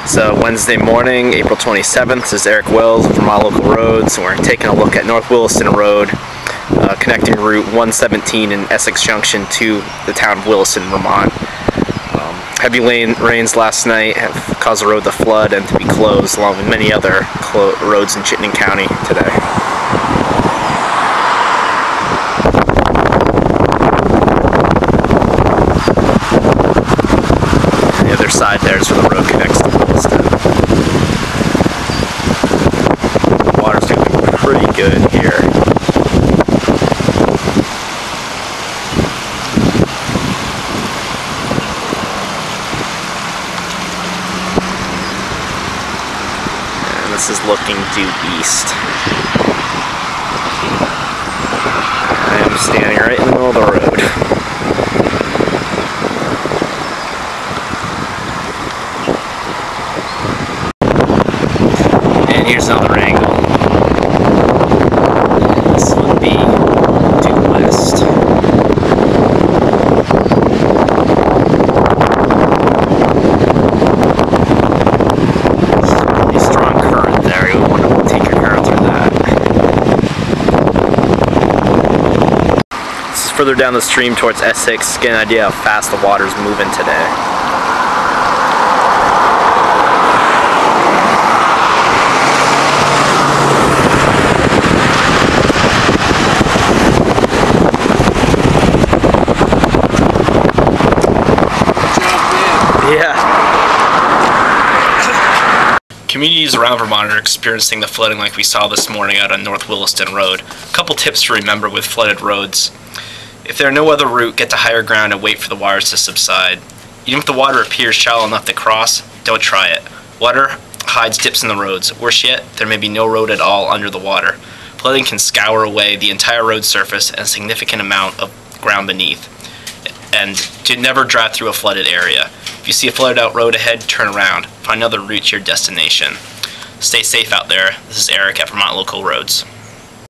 So Wednesday morning, April 27th, this is Erik Wills, Vermont Local Roads, and we're taking a look at North Williston Road, connecting Route 117 in Essex Junction to the town of Williston, Vermont. Heavy rains last night have caused the road to flood and to be closed, along with many other roads in Chittenden County today. The other side there is where the road connects to Williston. The water's doing pretty good here. And this is looking due east. I am standing right in the middle of the road. Here's another angle. This would be due west. Pretty strong current there. You wouldn't want to take your car through that. This is further down the stream towards Essex. Get an idea how fast the water's moving today. Yeah. Communities around Vermont are experiencing the flooding like we saw this morning out on North Williston Road. A couple tips to remember with flooded roads. If there are no other route, get to higher ground and wait for the waters to subside. Even if the water appears shallow enough to cross, don't try it. Water hides dips in the roads. Worse yet, there may be no road at all under the water. Flooding can scour away the entire road surface and a significant amount of ground beneath. And to never drive through a flooded area. If you see a flooded out road ahead, turn around. Find another route to your destination. Stay safe out there. This is Erik at Vermont Local Roads.